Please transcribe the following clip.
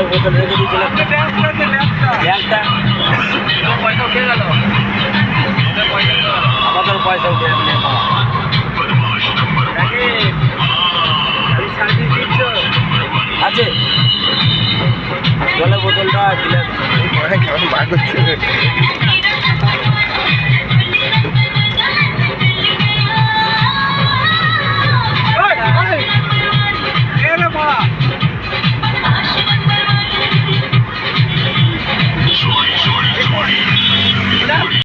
বোতল রেখে দিয়েছিলাম ব্যাগটা পয়সা উঠে গেল, আমাদের পয়সা উঠে যাবে সার্ভিস দিচ্ছ আছে জলের বোতলটা দিলে কেমন বার করছে